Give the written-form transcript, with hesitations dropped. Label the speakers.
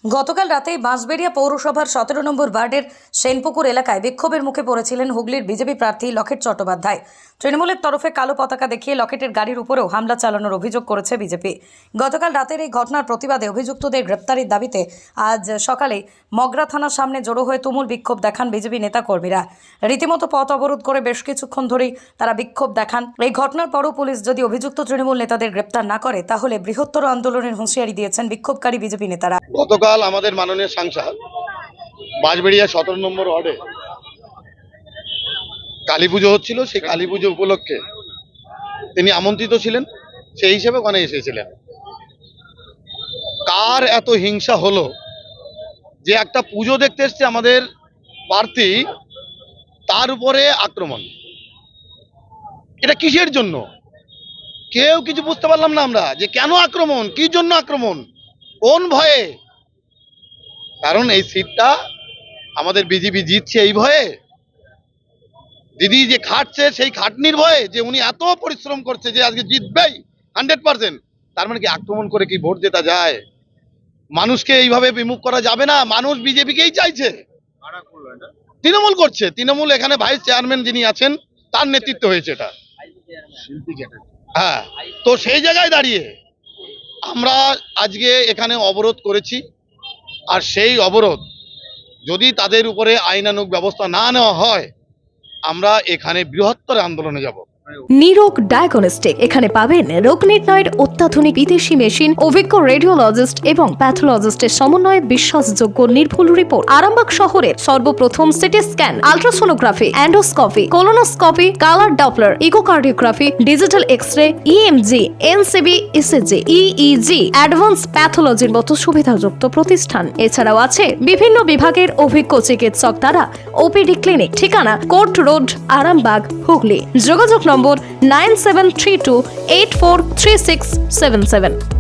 Speaker 1: গতকাল রাতে বাঁশবেড়িয়া পৌরসভার 17 নম্বর ওয়ার্ডের সেনপুকুর এলাকায় বিক্ষোভের মুখে পড়েছিলেন হুগলির বিজেপি প্রার্থী লকেট চট্টোপাধ্যায়। তৃণমূলের তরফে কালো পতাকা দেখিয়ে লকেটের গাড়ির উপরেও হামলা চালানোর অভিযোগ করেছে বিজেপি। গতকাল রাতের এই ঘটনার প্রতিবাদে অভিযুক্তদের গ্রেপ্তারের দাবিতে আজ সকালে মগরা থানার সামনে জড়ো হয়ে তুমুল বিক্ষোভ দেখান বিজেপি নেতাকর্মীরা। রীতিমতো পথ অবরোধ করে বেশ কিছুক্ষণ ধরেই তারা বিক্ষোভ দেখান। এই ঘটনার পরও পুলিশ যদি অভিযুক্ত তৃণমূল নেতাদের গ্রেপ্তার না করে তাহলে বৃহত্তর আন্দোলনের হুঁশিয়ারি দিয়েছেন বিক্ষোভকারী বিজেপি নেতারা।
Speaker 2: গতকাল আমাদের মাননীয় সাংসদ বাঁশবেড়িয়া 17 নম্বর ওয়ার্ডে কালী পুজো হচ্ছিল। সেই কালী পুজো উপলক্ষে তিনি আমন্ত্রিত ছিলেন, সেই হিসেবে ওখানে এসেছিলেন। কার এত হিংসা হলো যে একটা পুজো দেখতে এসছে আমাদের প্রার্থী, তার উপরে আক্রমণ? এটা কিসের জন্য কেউ কিছু বুঝতে পারলাম না আমরা, যে কেন আক্রমণ, কি জন্য আক্রমণ, কোন ভয়ে? কারণ এই সিটটা আমাদের বিজেপি জিতছে এই ভয়ে, দিদি যে খাটছে সেই খাটনির ভয়ে, যে উনি এত পরিশ্রম করছে যে আজকে জিতবেই 100%। তার মানে কি আক্রমণ করে কি ভোট জেতা যায়? মানুষকে এইভাবে বিমুখ করা যাবে না। মানুষ বিজেপিকেই চাইছে, তৃণমূল করছে। তৃণমূল এখানে ভাইস চেয়ারম্যান যিনি আছেন তার নেতৃত্ব হয়েছে এটা। হ্যাঁ, তো সেই জায়গায় দাঁড়িয়ে আমরা আজকে এখানে অবরোধ করেছি। আর সেই অবরোধ যদি তাদের উপরে আইনানুগ ব্যবস্থা না নেওয়া হয়, আমরা এখানে বৃহত্তর আন্দোলনে যাব।
Speaker 3: নিরোগ ডায়াগনস্টিক, এখানে পাবেন রোগ নির্ণয়ের অত্যাধুনিক বিদেশি মেশিন, অভিজ্ঞ রেডিওলজিস্ট এবং প্যাথোলজিস্টের সমন্বয়ে বিশ্বাসযোগ্য নির্ভুল রিপোর্ট। আরামবাগ শহরের সর্বপ্রথম CT scan, ultrasonography, endoscopy, colonoscopy, colour Doppler, echocardiography, digital X-ray, EMG, NCV, ECG, EEG, advance প্যাথোলজির মতো সুবিধাযুক্ত প্রতিষ্ঠান। এছাড়াও আছে বিভিন্ন বিভাগের অভিজ্ঞ চিকিৎসক দ্বারা ওপিডি ক্লিনিক। ঠিকানা কোর্ট রোড, আরামবাগ, হুগলি। যোগাযোগ নম্বর 9732843677।